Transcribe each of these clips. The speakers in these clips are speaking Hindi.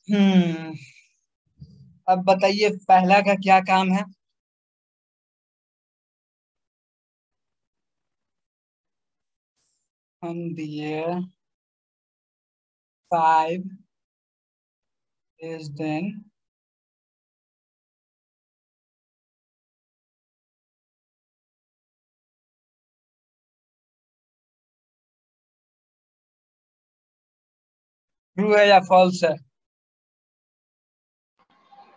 हम्म। अब बताइए पहला का क्या काम है। हम दिए 5 इज देन ट्रू है या फॉल्स है।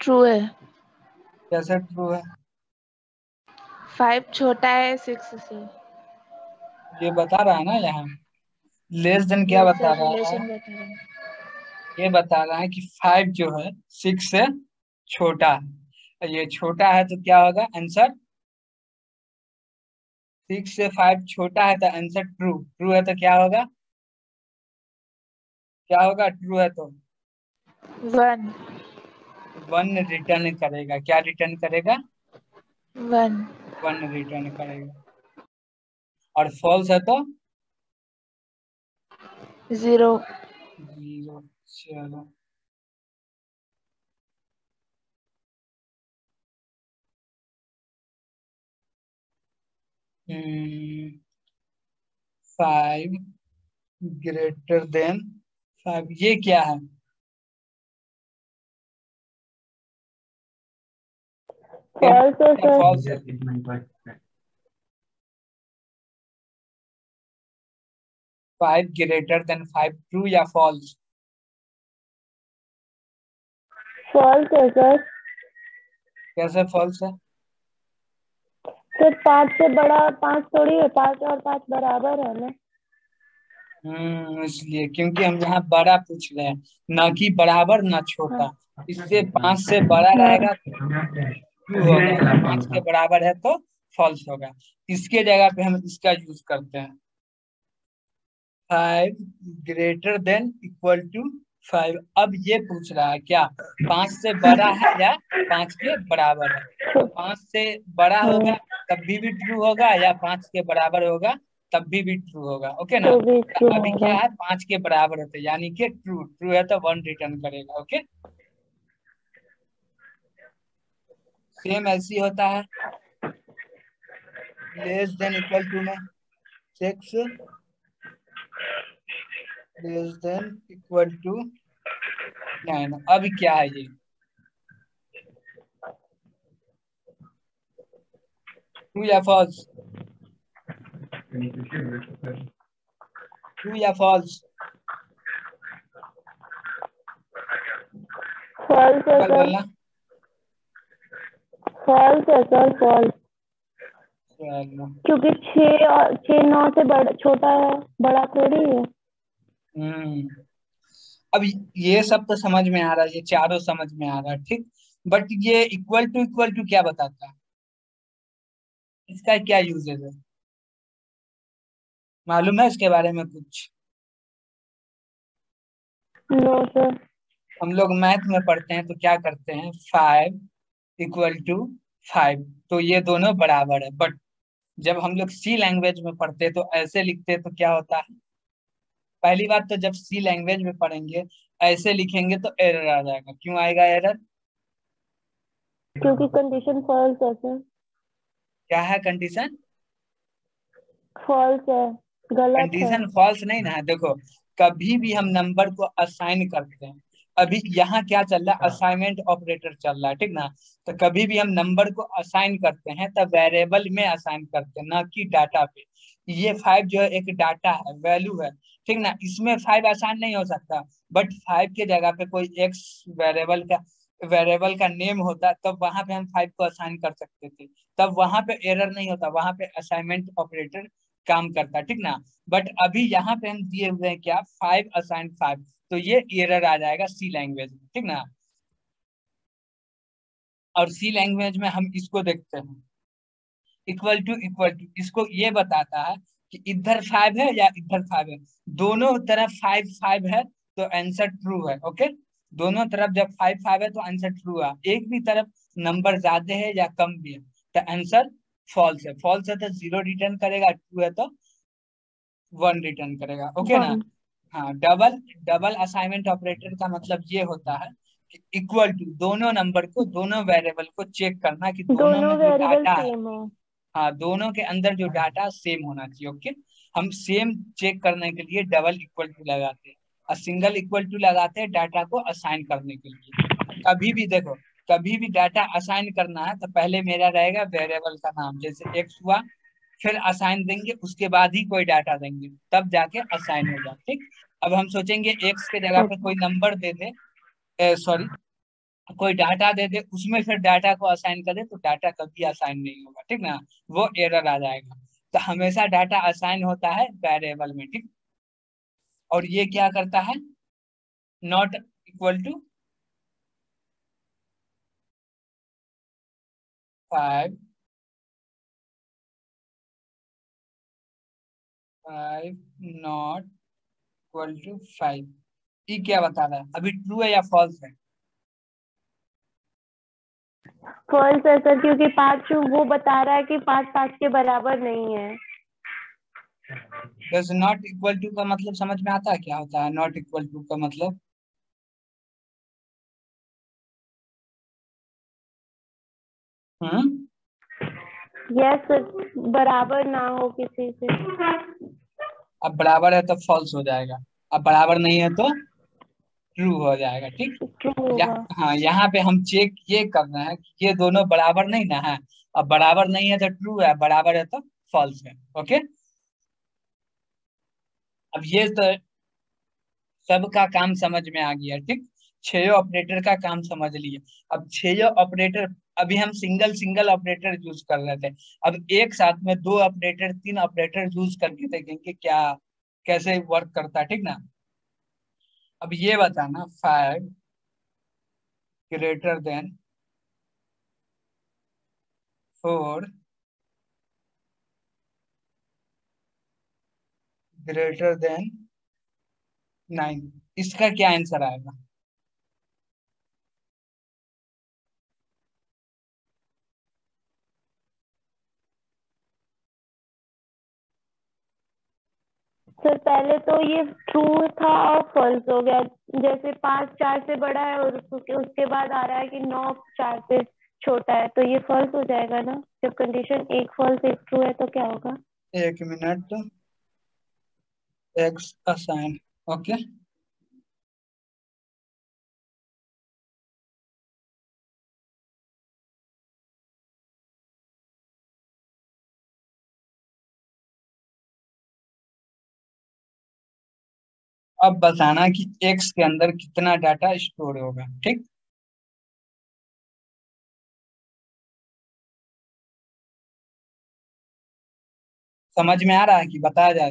ट्रू है। कैसे ट्रू है। 5 छोटा है 6 से। ये बता रहा है ना यहाँ। लेस देन क्या यस बता सर, रहा है। रिलेशन बता रहे हैं। ये बता रहा है कि 5 जो है 6 से छोटा है। ये छोटा है तो क्या होगा आंसर। 6 से 5 छोटा है तो आंसर ट्रू। ट्रू है तो क्या होगा। क्या होगा ट्रू है तो 1 1 रिटर्न करेगा। क्या रिटर्न करेगा। 1 1 रिटर्न करेगा। और फॉल्स है तो 0। 0। चलो। हम्म। 5 ग्रेटर देन 5 ये क्या है। फॉल्स है सर। फॉल्स है। 5 ग्रेटर देन 5 ट्रू या फॉल्स। फॉल्स है सर। कैसे फॉल्स है। सर 5 से बड़ा 5 थोड़ी है, 5 और 5 बराबर है ना। इसलिए क्योंकि हम यहाँ बड़ा पूछ रहे हैं ना कि बराबर ना हाँ। छोटा। इससे 5 से बड़ा रहेगा तो ट्रू होगा या 5 के बराबर है तो फॉल्स होगा। इसके जगह पे हम इसका यूज करते हैं 5 ग्रेटर देन इक्वल टू 5। अब ये पूछ रहा है क्या 5 से बड़ा है या 5 के बराबर है। तो 5 से बड़ा होगा तब भी ट्रू होगा या 5 के बराबर होगा तब भी ट्रू होगा। ओके ना। तो भी तो क्यों अभी होगा। क्या है 5 के बराबर होते यानी कि ट्रू। ट्रू है तो 1 रिटर्न करेगा। ओके। सेम ऐसी होता है लेस देन इक्वल टू में 6 लेस देन इक्वल टू 9। अब क्या है ये ट्रू या फॉल्स। ट्रू या फॉल्स। फॉल्स है कल सर। बोलना। फॉल्स है सर, फॉल्स। चलो। क्योंकि 6 और 6 9 से बड़ा छोटा है, बड़ा थोड़ी है। हम्म। अब ये सब तो समझ में आ रहा है। ये चारों समझ में आ रहा है ठीक। बट ये इक्वल टू क्या बताता है। इसका क्या यूजेज है मालूम है इसके बारे में कुछ। No sir. हम लोग मैथ में पढ़ते हैं तो क्या करते हैं 5 इक्वल टू 5 तो ये दोनों बराबर है। बट जब हम लोग सी लैंग्वेज में पढ़ते हैं तो ऐसे लिखते हैं तो क्या होता है। पहली बात तो जब सी लैंग्वेज में पढ़ेंगे ऐसे लिखेंगे तो एरर आ जाएगा। क्यों आएगा एरर। क्योंकि कंडीशन फॉल्स है सर। क्या है कंडीशन। फॉल्स है, गलत है। कंडीशन फॉल्स नहीं ना है। देखो कभी भी हम नंबर को असाइन करते हैं। अभी यहाँ क्या चल रहा है असाइनमेंट ऑपरेटर चल रहा है ठीक ना। तो कभी भी हम नंबर को असाइन करते हैं तब वेरिएबल में असाइन करते हैं ना कि डाटा पे। ये 5 जो है एक डाटा है वैल्यू है ठीक ना। इसमें 5 असाइन नहीं हो सकता। बट 5 के जगह पे कोई एक्स वेरिएबल का नेम होता तब वहां पे हम 5 को असाइन कर सकते थे। तब वहां पे एरर नहीं होता। वहां पे असाइनमेंट ऑपरेटर काम करता ठीक ना। बट अभी यहाँ पे हम दिए हुए हैं क्या 5 असाइन 5 तो ये एरर आ जाएगा सी लैंग्वेज में ठीक ना। और सी लैंग्वेज में हम इसको देखते हैं इक्वल टू इसको ये बताता है कि इधर 5 है या इधर 5 है। दोनों तरफ 5 5 है तो आंसर ट्रू है। ओके। दोनों तरफ जब 5 5 है तो आंसर ट्रू है। एक भी तरफ नंबर ज्यादा है या कम भी है तो आंसर फॉल्स है। फॉल्स है तो 0 रिटर्न करेगा। ट्रू है तो 1 रिटर्न करेगा। ओके ना। 1। हाँ, डबल डबल असाइनमेंट ऑपरेटर का मतलब ये होता है कि इक्वल टू दोनों नंबर को, दोनों वेरिएबल को चेक करना कि दोनों दोनों में जो वेरिएबल डाटा है, सेम हो। हाँ, दोनों के अंदर जो डाटा सेम होना चाहिए। ओके, हम सेम चेक करने के लिए डबल इक्वल टू लगाते हैं, और सिंगल इक्वल टू लगाते हैं डाटा को असाइन करने के लिए। कभी भी देखो, कभी भी डाटा असाइन करना है तो पहले मेरा रहेगा वेरिएबल का नाम, जैसे एक्स हुआ, फिर असाइन देंगे, उसके बाद ही कोई डाटा देंगे, तब जाके असाइन होगा। ठीक, अब हम सोचेंगे एक्स के जगह पे कोई नंबर दे दे, सॉरी, कोई डाटा दे दे, उसमें फिर डाटा को असाइन कर दे, तो डाटा कभी असाइन नहीं होगा। ठीक ना, वो एरर आ जाएगा। तो हमेशा डाटा असाइन होता है वेरिएबल में। ठीक, और ये क्या करता है, not equal to 5, 5 not equal to 5। ये क्या बता रहा है, अभी ट्रू है या फॉल्स है? फॉल्स है सर, क्योंकि 5 वो बता रहा है कि 5 5 के बराबर नहीं है। बस नॉट इक्वल टू का मतलब समझ में आता है क्या होता है? नॉट इक्वल टू का मतलब हम्म यस सर, बराबर ना हो किसी से। अब बराबर है तो फॉल्स हो जाएगा, अब बराबर नहीं है तो ट्रू हो जाएगा। ठीक, ट्रू या होगा। हाँ, यहाँ पे हम चेक ये करना है कि ये दोनों बराबर नहीं ना है। अब बराबर नहीं है तो ट्रू है, बराबर है तो फॉल्स है। ओके, अब ये तो सबका काम समझ में आ गया। ठीक, छह ऑपरेटर का काम समझ लिए। अब छह ऑपरेटर, अभी हम सिंगल सिंगल ऑपरेटर यूज कर रहे थे, अब एक साथ में दो ऑपरेटर, तीन ऑपरेटर यूज करके देखेंगे क्या, कैसे वर्क करता है। ठीक ना, अब ये बताना 5 ग्रेटर देन 4 ग्रेटर देन 9, इसका क्या आंसर आएगा? सर पहले तो ये ट्रू था और फॉल्स हो गया। जैसे 5 4 से बड़ा है और उसके बाद आ रहा है कि 9 4 से छोटा है, तो ये फॉल्स हो जाएगा ना। जब कंडीशन एक फॉल्स एक ट्रू है तो क्या होगा? एक मिनट, एक्स असाइन। ओके, अब बताना कि एक्स के अंदर कितना डाटा स्टोर होगा। ठीक, समझ में आ रहा है कि बताया जाए?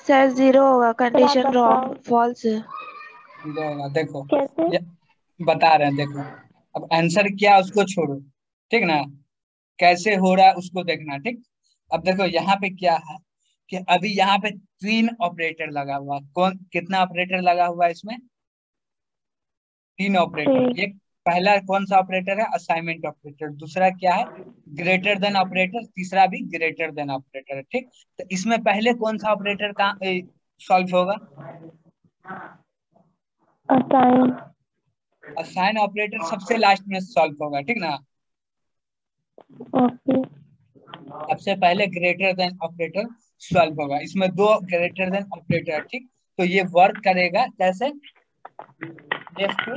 सर 0 होगा, सर आप कंडीशन बताओ। रॉन्ग, फॉल्स है। जीरो होगा, देखो, कैसे? ये बता रहे हैं, देखो। अब आंसर क्या उसको छोड़ो, ठीक ना, कैसे हो रहा है उसको देखना। ठीक, अब देखो यहाँ पे क्या है कि अभी यहाँ पे तीन ऑपरेटर लगा हुआ, कौन कितना ऑपरेटर लगा हुआ है इसमें? तीन ऑपरेटर। 3। एक पहला कौन सा ऑपरेटर है? Assignment operator. दूसरा क्या है? Greater than operator. तीसरा भी ग्रेटर देन ऑपरेटर है। ठीक, तो इसमें पहले कौन सा ऑपरेटर का सॉल्व होगा? असाइन। असाइन ऑपरेटर सबसे लास्ट में सॉल्व होगा। ठीक ना, ओके। सबसे पहले ग्रेटर देन ऑपरेटर सॉल्व होगा। इसमें दो ग्रेटर देन ऑपरेटर। ठीक, तो ये वर्क करेगा कैसे? लेफ्ट टू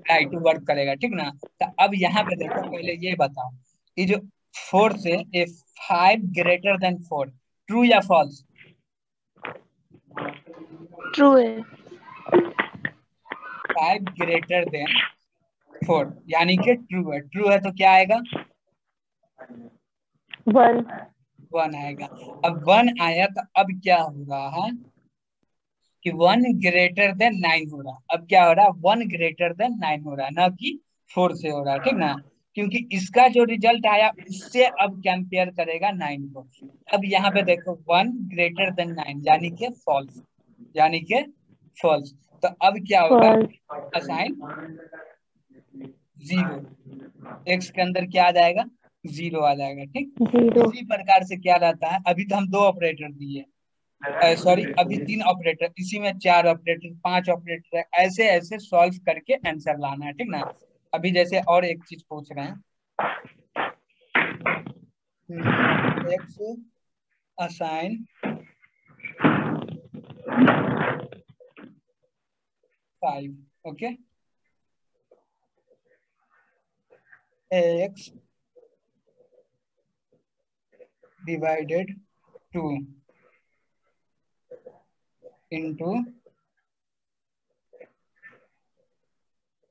राइट वर्क करेगा। ठीक ना, तो अब यहाँ पे देखो, पहले ये बताओ, ये जो 4 से ये 5 ग्रेटर देन 4, ट्रू या फॉल्स? ट्रू है। 5 ग्रेटर देन 4 यानी कि ट्रू है। ट्रू है तो क्या आएगा? 1। 1 आएगा। अब 1 आया तो अब क्या हो रहा है कि 1 ग्रेटर देन 9 हो रहा। अब क्या हो रहा है? 1 ग्रेटर देन 9 हो रहा है, ना कि 4 से हो रहा है। ठीक ना, क्योंकि इसका जो रिजल्ट आया उससे अब कंपेयर करेगा 9 को। अब यहाँ पे देखो 1 ग्रेटर देन 9 यानी कि फॉल्स, यानी कि फॉल्स। तो अब क्या होगा? फॉल्स। असाइन 0, एक्स के अंदर क्या आ जाएगा? 0 आ जाएगा। ठीक, 0। इसी प्रकार से क्या रहता है, अभी तो हम दो ऑपरेटर दिए, सॉरी अभी 3 ऑपरेटर, इसी में 4 ऑपरेटर 5 ऑपरेटर है, ऐसे ऐसे सॉल्व करके आंसर लाना है, ठीक ना। अभी जैसे और एक चीज पूछ रहे हैं, x assign 5, okay, x divided 2 into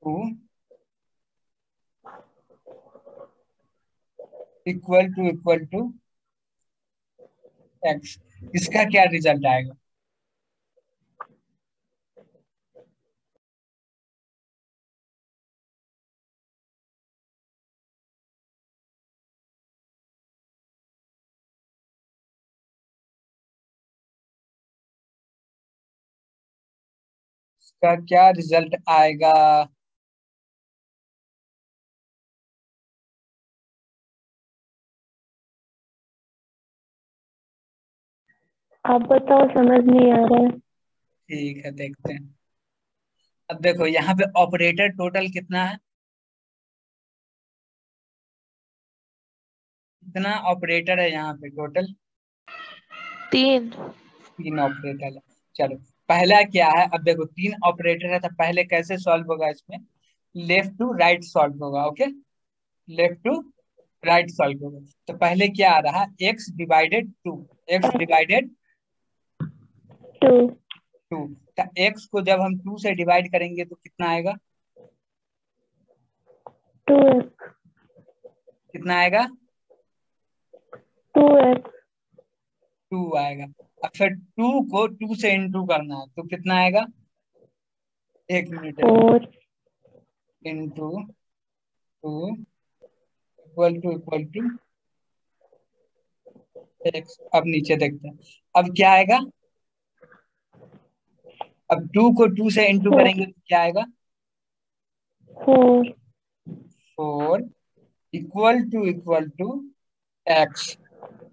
2 equal to x. इसका क्या रिजल्ट आएगा? इसका क्या रिजल्ट आएगा? आप बताओ, समझ नहीं आ रहा है। ठीक है, देखते हैं। अब देखो यहाँ पे ऑपरेटर टोटल कितना है, कितना ऑपरेटर है यहाँ पे टोटल? 3। 3 ऑपरेटर है। चलो पहला क्या है, अब देखो 3 ऑपरेटर है तो पहले कैसे सॉल्व होगा इसमें, लेफ्ट टू राइट सॉल्व होगा, okay, left to right solve होगा। तो पहले क्या आ रहा है, एक्स डिवाइडेड 2, एक्स डिवाइडेड 2 2, तो एक्स को जब हम 2 से डिवाइड करेंगे तो कितना आएगा, 2x कितना आएगा, 2x 2 आएगा। अब फिर 2 को 2 से इंटू करना है तो कितना आएगा, 1 minute, 4 into 2 equal to x. अब नीचे देखते हैं, अब क्या आएगा, अब 2 को 2 से इंटू 4 करेंगे तो क्या आएगा, 4 4 equal to x.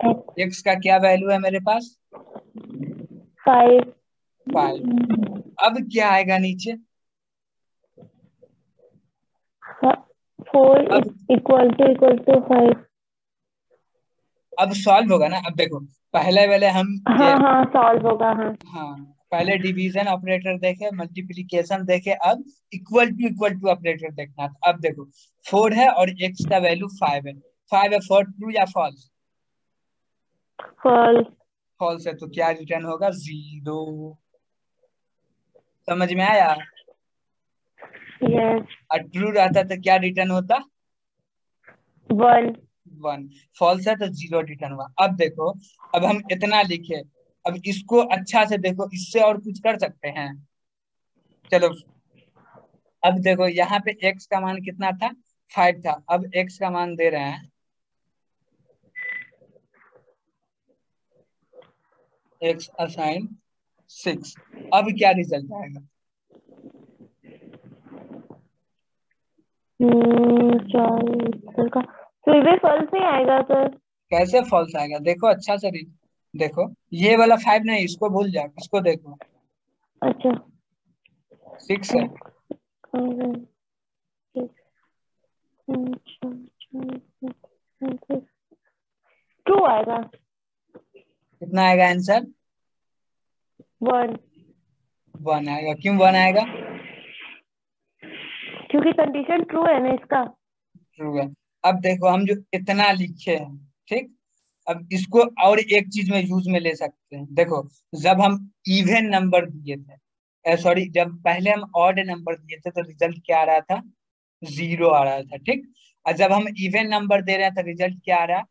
x x का क्या वैल्यू है मेरे पास, 5 5। अब क्या आएगा नीचे, 4 अब इक्वल टू 5। अब सॉल्व होगा ना। अब देखो पहले वाले हम हाँ हाँ, सॉल्व होगा। हाँ, हाँ पहले डिवीजन ऑपरेटर देखे, मल्टीप्लिकेशन देखे, अब इक्वल टू ऑपरेटर देखना था। अब देखो 4 है और एक्स का वैल्यू 5 है, 5 है, 4 ट्रू या फॉल्स, फॉल्स। फॉल्स है, तो क्या रिटर्न होगा, 0। समझ में आया? यस। और ट्रू रहता तो क्या रिटर्न होता, 1 1। फॉल्स है तो 0 रिटर्न हुआ। अब देखो, अब हम इतना लिखे, अब इसको अच्छा से देखो, इससे और कुछ कर सकते हैं, चलो। अब देखो यहाँ पे x का मान कितना था, 5 था, अब x का मान दे रहे हैं, x असाइन 6। अब क्या रिजल्ट आएगा, चार का फिर भी फॉल्स ही आएगा सर। कैसे फॉल्स आएगा, देखो अच्छा से देखो, ये वाला 5 नहीं, इसको भूल जाओ, इसको देखो, अच्छा, 6 है। ट्रू आएगा। कितना आएगा आंसर, 1, 1 आएगा। क्यों 1 आएगा, क्योंकि कंडीशन ट्रू है ना इसका। ट्रू है। अब देखो हम जो इतना लिखे हैं, ठीक, अब इसको और एक चीज में यूज में ले सकते हैं। देखो जब हम इवन नंबर दिए थे, सॉरी जब पहले हम ऑड नंबर दिए थे तो रिजल्ट क्या आ रहा था, 0 आ रहा था, ठीक। और जब हम इवन नंबर दे रहे हैं तो रिजल्ट क्या आ रहा है,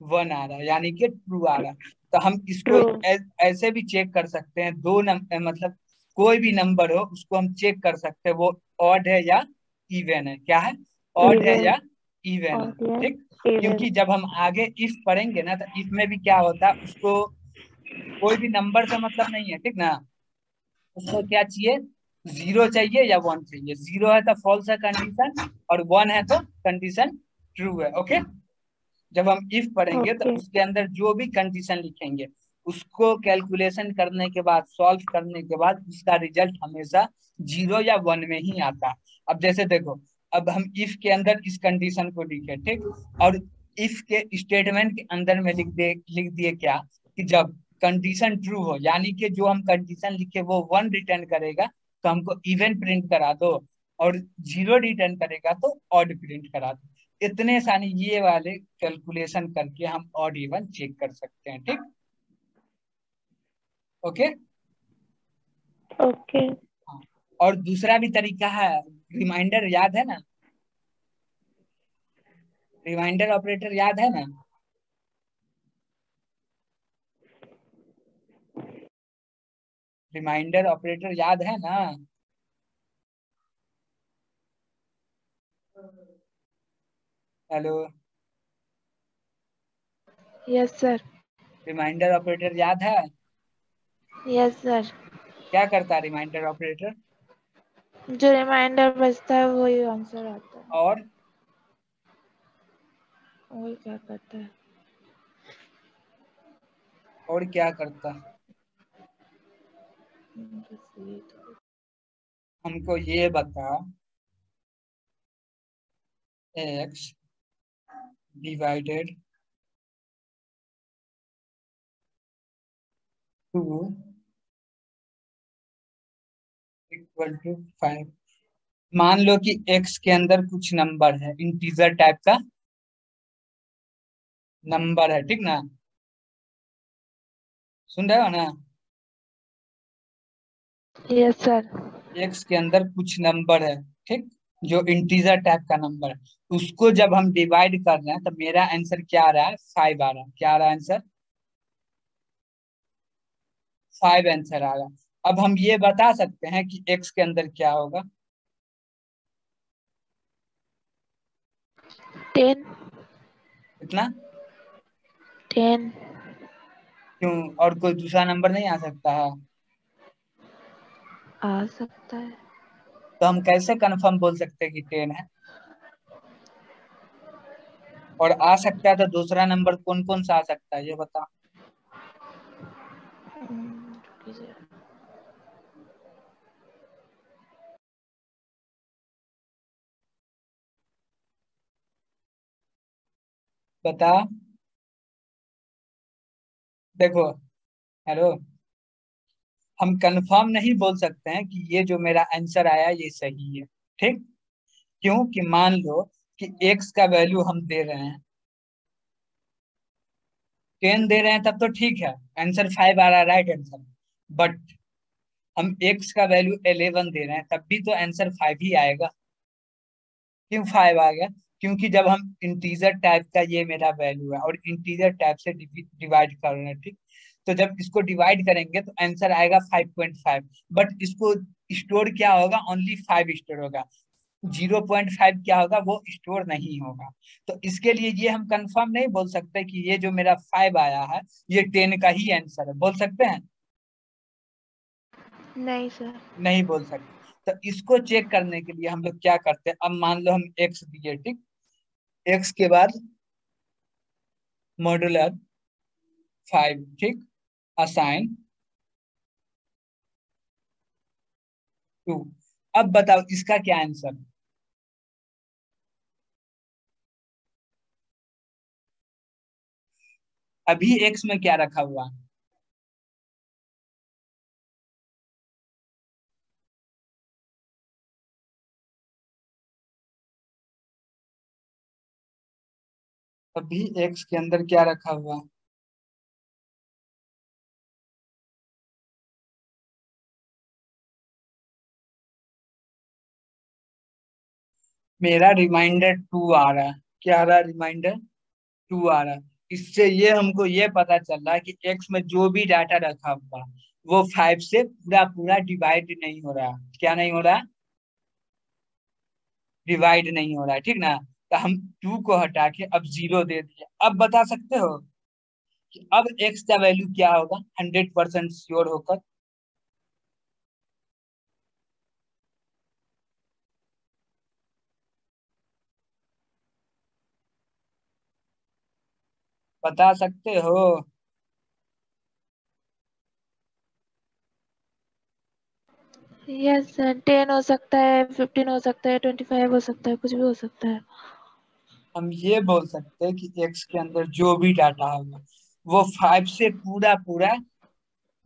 1 आ रहा है, यानी कि ट्रू आ रहा है। तो हम इसको ट्रू। ऐसे भी चेक कर सकते हैं, दो नंबर मतलब कोई भी नंबर हो उसको हम चेक कर सकते हैं, वो ऑड है या इवन है, क्या है, ऑड है इवन। या इवन है, और ये ठीक। इवन। क्योंकि जब हम आगे इफ पढ़ेंगे ना तो इफ में भी क्या होता है, उसको कोई भी नंबर से मतलब नहीं है, ठीक ना, उसको क्या चाहिए, 0 चाहिए या 1 चाहिए, 0 है तो फॉल्स है कंडीशन, और 1 है तो कंडीशन ट्रू है, ओके। जब हम इफ पढ़ेंगे तो ओके। उसके अंदर जो भी कंडीशन लिखेंगे उसको कैलकुलेशन करने के बाद, सॉल्व करने के बाद उसका रिजल्ट हमेशा 0 या 1 में ही आता है। अब जैसे देखो, अब हम इफ के अंदर इस कंडीशन को लिखे, ठीक, और इफ के स्टेटमेंट के अंदर में लिख दिए क्या, कि जब कंडीशन ट्रू हो, यानी कि जो हम कंडीशन लिखे वो 1 रिटर्न करेगा तो हमको इवन प्रिंट करा दो, और 0 रिटर्न करेगा तो ऑड प्रिंट करा दो। इतने सारे ये वाले कैलकुलेशन करके हम ऑड इवन चेक कर सकते हैं, ठीक। ओके। ओके। हाँ। और दूसरा भी तरीका है, रिमाइंडर याद है ना, रिमाइंडर ऑपरेटर याद है ना। रिमाइंडर ऑपरेटर याद है ना। Hello. Yes sir. Reminder operator याद है। Yes sir. क्या करता है रिमाइंडर ऑपरेटर। जो रिमाइंडर बजता है वही आंसर आता है। और वही क्या करता है। और क्या करता है। बस ये तो। हमको ये बता, एक्स डिवाइडेड 2 इक्वल टू 5। मान लो कि एक्स के अंदर कुछ नंबर है, इंटीजर टाइप का नंबर है, ठीक ना, सुन रहे हो ना। Yes sir. एक्स के अंदर कुछ नंबर है, ठीक, जो इंटीजर टाइप का नंबर है, उसको जब हम डिवाइड कर रहे हैं तो मेरा आंसर क्या आ रहा है, 5 आ रहा है। क्या आ रहा है आंसर, 5 आंसर आ रहा है। अब हम ये बता सकते हैं कि एक्स के अंदर क्या होगा। 10। इतना। 10। क्यों, और कोई दूसरा नंबर नहीं आ सकता है। आ सकता है। तो हम कैसे कंफर्म बोल सकते हैं कि 10 है। और आ सकता है तो दूसरा नंबर कौन कौन सा आ सकता है, ये बता। रुकिए जरा। बता। देखो, हेलो, हम कंफर्म नहीं बोल सकते हैं कि ये जो मेरा आंसर आया ये सही है, ठीक। क्यों, कि मान लो कि एक्स का वैल्यू हम दे रहे हैं 10 दे रहे हैं, तब तो ठीक है, आंसर 5 आ रहा है, राइट आंसर। बट हम एक्स का वैल्यू 11 दे रहे हैं, तब भी तो आंसर 5 ही आएगा। क्यों 5 आ गया, क्योंकि जब हम इंटीजर टाइप का ये मेरा वैल्यू है और इंटीजर टाइप से डिवाइड कर रहे हैं, ठीक, तो जब इसको डिवाइड करेंगे तो आंसर आएगा 5.5। बट इसको स्टोर क्या होगा, ओनली 5 स्टोर होगा, 0.5 क्या होगा, वो स्टोर नहीं होगा। तो इसके लिए ये हम कंफर्म नहीं बोल सकते कि ये जो मेरा 5 आया है ये 10 का ही आंसर है, बोल सकते हैं। नहीं सर। नहीं बोल सकते। तो इसको चेक करने के लिए हम लोग क्या करते हैं, अब मान लो हम एक्स दिए, ठीक, एक्स के बाद मॉड्यूलर 5, ठीक, असाइन 2। अब बताओ इसका क्या आंसर है। अभी एक्स में क्या रखा हुआ है। अभी एक्स के अंदर क्या रखा हुआ है। मेरा रिमाइंडर 2 आ रहा है। क्या आ रहा है, रिमाइंडर 2 आ रहा है। इससे ये हमको ये पता चल रहा है कि एक्स में जो भी डाटा रखा हुआ है, वो 5 से पूरा पूरा डिवाइड नहीं हो रहा है। क्या नहीं हो रहा है, डिवाइड नहीं हो रहा है, ठीक ना। तो हम 2 को हटा के अब 0 दे दिया। अब बता सकते हो कि अब एक्स का वैल्यू क्या होगा, 100% श्योर होकर। बता सकते हो। यस सर, 10 हो सकता है, 15 हो सकता है, 25 हो सकता है, कुछ भी हो सकता है। हम ये बोल सकते हैं कि एक्स के अंदर जो भी डाटा होगा वो 5 से पूरा पूरा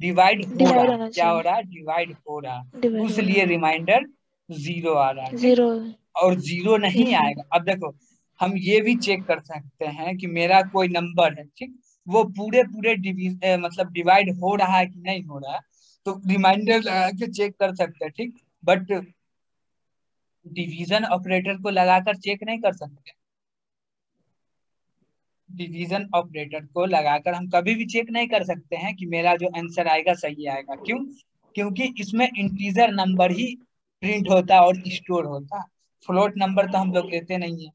डिवाइड हो रहा डिवाइड है। होना क्या हो चाहिए। रहा है? डिवाइड हो रहा है। डिवाइड उस हो रहा लिए है। रिमाइंडर 0 आ रहा है, ठीक। 0। और 0 नहीं यस सर। आएगा। अब देखो, हम ये भी चेक कर सकते हैं कि मेरा कोई नंबर है, ठीक, वो पूरे पूरे मतलब डिवाइड हो रहा है कि नहीं हो रहा है, तो रिमाइंडर लगा के चेक कर सकते हैं, ठीक। बट डिवीजन ऑपरेटर को लगाकर चेक नहीं कर सकते। डिवीजन ऑपरेटर को लगाकर हम कभी भी चेक नहीं कर सकते हैं कि मेरा जो आंसर आएगा सही आएगा। क्यों? क्योंकि इसमें इंटीजर नंबर ही प्रिंट होता है और स्टोर होता है। फ्लोट नंबर तो हम लोग लेते नहीं है,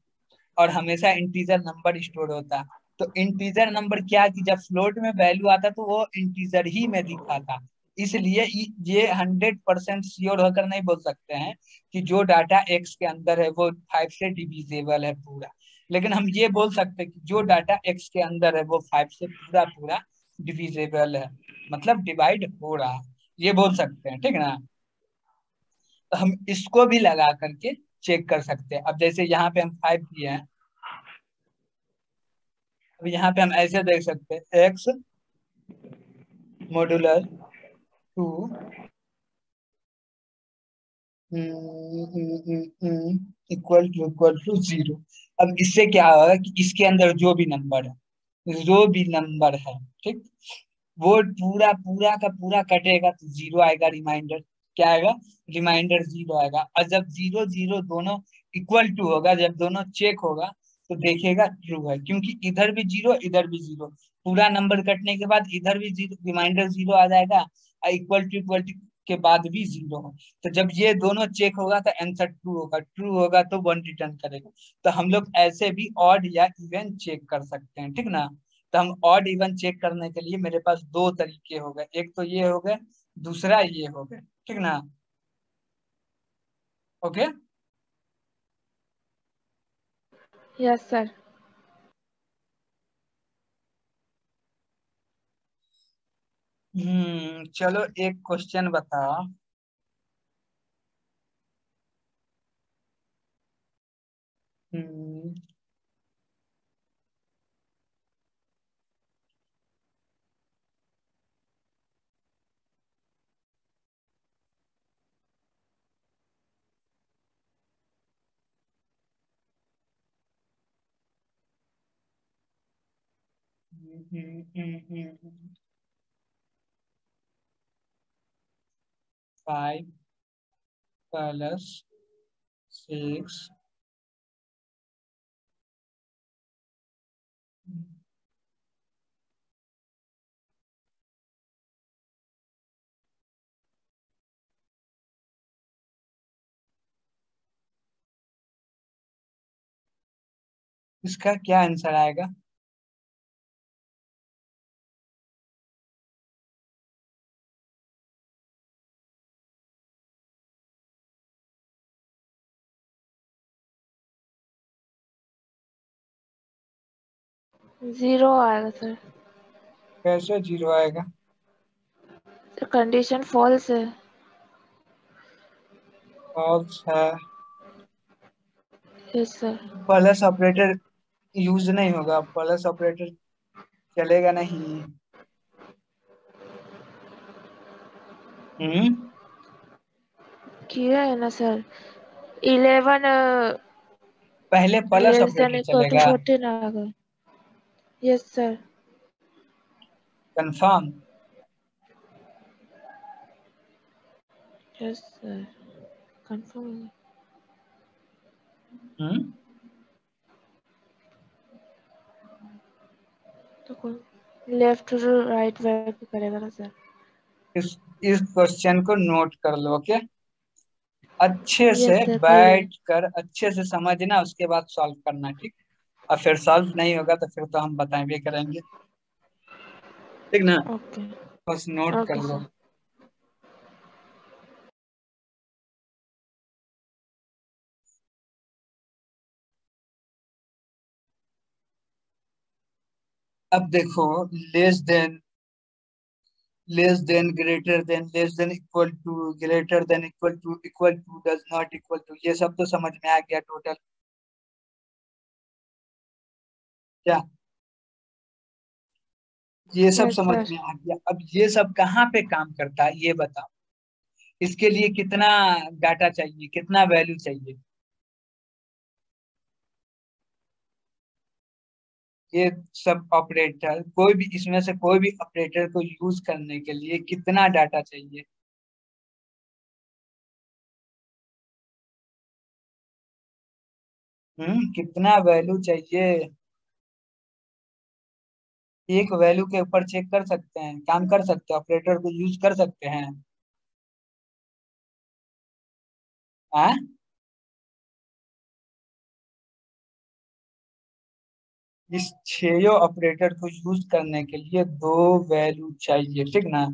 और हमेशा इंटीजर नंबर स्टोर होता है। तो इंटीजर नंबर क्या, कि जब फ्लोट में वैल्यू आता तो वो इंटीजर ही में दिखाता। इसलिए ये 100% श्योर होकर नहीं बोल सकते हैं कि जो डाटा एक्स के अंदर है वो 5 से डिविजेबल है पूरा। लेकिन हम ये बोल सकते हैं कि जो डाटा एक्स के अंदर है वो 5 से पूरा पूरा डिविजेबल है, मतलब डिवाइड हो रहा है। ये बोल सकते हैं, ठीक ना। तो हम इसको भी लगा करके चेक कर सकते हैं। अब जैसे यहाँ पे हम 5 दिए हैं, अब यहाँ पे हम ऐसे देख सकते हैं, एक्स मॉड्यूलर 2 इक्वल टू 0। अब इससे क्या होगा कि इसके अंदर जो भी नंबर है, ठीक, वो पूरा पूरा का पूरा कटेगा तो 0 आएगा रिमाइंडर। क्या आएगा? रिमाइंडर 0 आएगा। और जब 0 0 दोनों इक्वल टू होगा, जब दोनों चेक होगा, तो देखेगा ट्रू है, क्योंकि इधर भी 0 इधर भी 0। पूरा नंबर कटने के बाद इधर भी 0, रिमाइंडर 0 आ जाएगा, और इक्वल टू के बाद भी 0 हो। तो जब ये दोनों चेक होगा तो आंसर ट्रू होगा। ट्रू होगा तो 1 रिटर्न करेगा। तो हम लोग ऐसे भी ऑड या इवन चेक कर सकते हैं, ठीक ना। तो हम ऑड इवन चेक करने के लिए मेरे पास दो तरीके हो गए, एक तो ये हो गए, दूसरा ये हो गए, ठीक ना। ओके। Yes sir. चलो एक क्वेश्चन बताओ। हम्म हम्म, हम्म, हम्म, हम्म, 5 + 6। इसका क्या आंसर आएगा? 0 आएगा सर। कैसे 0 आएगा? कंडीशन फॉल्स है। फॉल्स है। Yes sir. Plus operator use नहीं होगा, प्लस ऑपरेटर चलेगा नहीं। हम्म किया है ना सर। 11 पहले plus less than operator equal to चलेगा। 14 आ गया। Yes sir. Confirm. Yes sir, confirm. Hmm तो कौन लेफ्ट राइट वर्क करेगा ना सर। इस क्वेश्चन को नोट कर लो, ओके। अच्छे से यस सर, कर लिए। बैठ कर अच्छे से समझना, उसके बाद सॉल्व करना, ठीक। और फिर सॉल्व नहीं होगा तो फिर तो हम बताएंगे करेंगे, ठीक ना। ओके। बस नोट कर ओके लो। सर। अब देखो, less than less than, greater than, less than, equal to, greater than, equal to, does not equal to, ये सब तो समझ में आ गया टोटल। क्या ये सब यस समझ सर। में आ गया? अब ये सब कहाँ पे काम करता है ये बताओ। इसके लिए कितना डाटा चाहिए, कितना वैल्यू चाहिए? ये सब ऑपरेटर, कोई भी इसमें से कोई भी ऑपरेटर को यूज करने के लिए कितना डाटा चाहिए? कितना वैल्यू चाहिए? एक वैल्यू के ऊपर चेक कर सकते हैं, काम कर सकते हैं, ऑपरेटर को यूज कर सकते हैं। हाँ, इस छह ऑपरेटर को यूज करने के लिए दो वैल्यू चाहिए, ठीक ना?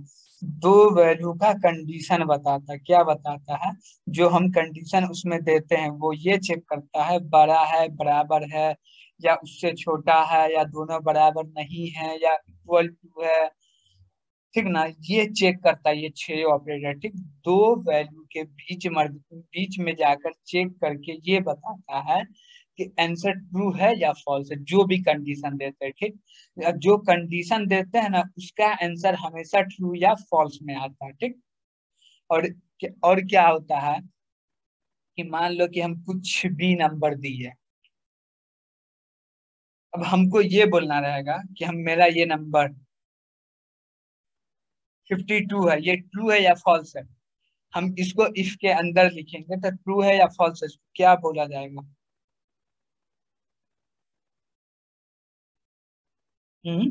दो वैल्यू का कंडीशन बताता, क्या बताता है? जो हम कंडीशन उसमें देते हैं वो ये चेक करता है बड़ा है, बराबर है, या उससे छोटा है, या दोनों बराबर नहीं है, या इक्वल टू है, ठीक ना? ये चेक करता है ये छह ऑपरेटर, ठीक। दो वैल्यू के बीच में जाकर चेक करके ये बताता है कि आंसर ट्रू है या फॉल्स है, जो भी कंडीशन देते हैं, ठीक। जो कंडीशन देते हैं ना उसका आंसर हमेशा ट्रू या फॉल्स में आता है, ठीक। और और क्या होता है कि मान लो कि हम कुछ भी नंबर दिए, अब हमको ये बोलना रहेगा कि हम मेरा ये नंबर 52 है, ये ट्रू है या फॉल्स है। हम इसको इफ के अंदर लिखेंगे तो ट्रू है या फॉल्स है, क्या बोला जाएगा? हम्म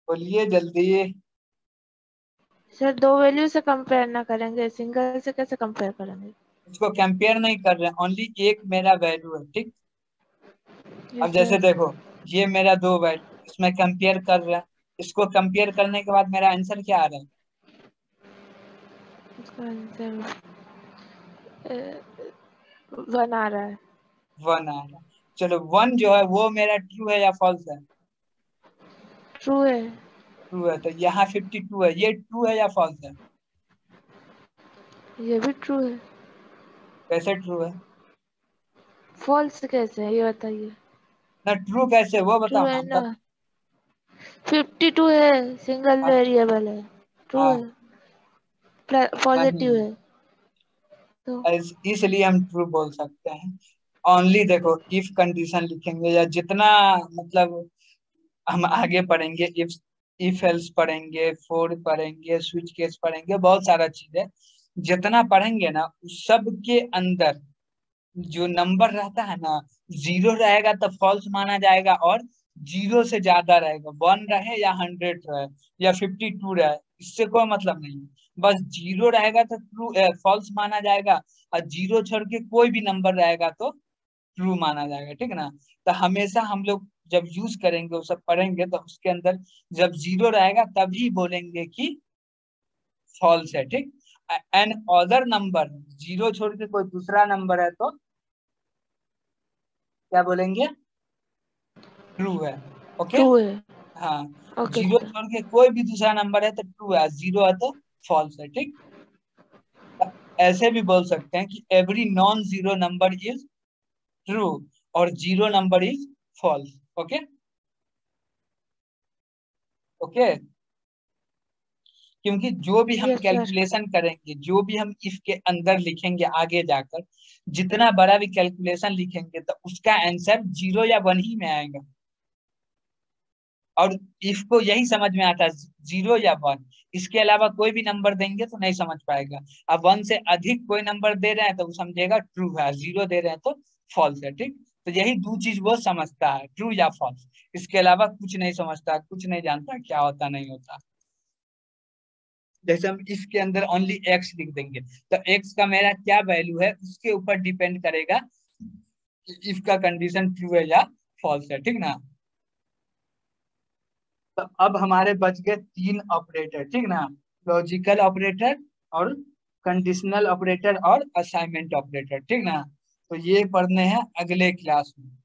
बोलिए जल्दी। सर दो वैल्यू से कंपेयर ना करेंगे, सिंगल से कैसे कंपेयर करेंगे? इसको कंपेयर नहीं कर रहे हैं, ओनली एक मेरा वैल्यू है, ठीक। अब यस जैसे सर। देखो, ये मेरा दो वैल्यू, इसमें कंपेयर कर रहे हैं, इसको कंपेयर करने के बाद मेरा आंसर क्या आ रहा है? इसका आंसर 1 आ रहा है। 1 आ रहा है। चलो 1 जो है वो मेरा ट्रू है या फॉल्स है? ट्रू है। ट्रू है, तो यहाँ 52 है, ये ट्रू है या फॉल्स है? ये भी ट्रू है। कैसे ट्रू है? फॉल्स कैसे है ये बताइए। ना ट्रू कैसे, वो ट्रू बताओ है ना। ना, 52 है, सिंगल हाँ, वेरिएबल है, ट्रू हाँ, है, पॉजिटिव नहीं, है तो। इसलिए हम ट्रू बोल सकते हैं। ओनली देखो इफ कंडीशन लिखेंगे या जितना, मतलब हम आगे पढ़ेंगे, इफ एल्स पढ़ेंगे, फोर पढ़ेंगे, स्विच केस पढ़ेंगे, बहुत सारा चीज है। जितना पढ़ेंगे ना उस सब के अंदर जो नंबर रहता है ना, जीरो रहेगा तो फॉल्स माना जाएगा, और जीरो से ज्यादा रहेगा, 1 रहे या 100 रहे या 52 रहे, इससे कोई मतलब नहीं है। बस जीरो रहेगा तो ट्रू फॉल्स माना जाएगा, और जीरो छोड़ के कोई भी नंबर रहेगा तो ट्रू माना जाएगा, ठीक है ना? तो हमेशा हम लोग जब यूज करेंगे, वो सब पढ़ेंगे, तो उसके अंदर जब जीरो रहेगा तभी बोलेंगे कि फॉल्स है, ठीक। एन अदर नंबर, जीरो छोड़ के कोई दूसरा नंबर है तो क्या बोलेंगे? ट्रू है। ओके। ट्रू है। हाँ, ओके जीरो सर। छोड़ के कोई भी दूसरा नंबर है तो ट्रू है, जीरो है तो फॉल्स है, ठीक। ऐसे भी बोल सकते हैं कि every non zero number is true, और zero number is false. Okay. Okay, क्योंकि जो भी हम यस सर। कैलकुलेशन करेंगे, जो भी हम इफ के अंदर लिखेंगे आगे जाकर, जितना बड़ा भी कैलकुलेशन लिखेंगे तो उसका आंसर जीरो या 1 ही में आएगा। और इफ को यही समझ में आता है, जीरो या 1, इसके अलावा कोई भी नंबर देंगे तो नहीं समझ पाएगा। अब 1 से अधिक कोई नंबर दे रहे हैं तो वो समझेगा ट्रू है, जीरो दे रहे हैं तो फॉल्स है, ठीक। तो यही दो चीज वो समझता है, ट्रू या फॉल्स। इसके अलावा कुछ नहीं समझता, कुछ नहीं जानता क्या होता नहीं होता। जैसे हम इसके अंदर ओनली एक्स लिख देंगे, तो एक्स का मेरा क्या वैल्यू है उसके ऊपर डिपेंड करेगा कि इफ का कंडीशन ट्रू है या फॉल्स है, ठीक ना? तो अब हमारे बच गए 3 ऑपरेटर, ठीक ना? लॉजिकल ऑपरेटर, और कंडीशनल ऑपरेटर, और असाइनमेंट ऑपरेटर, ठीक ना? तो ये पढ़ने हैं अगले क्लास में।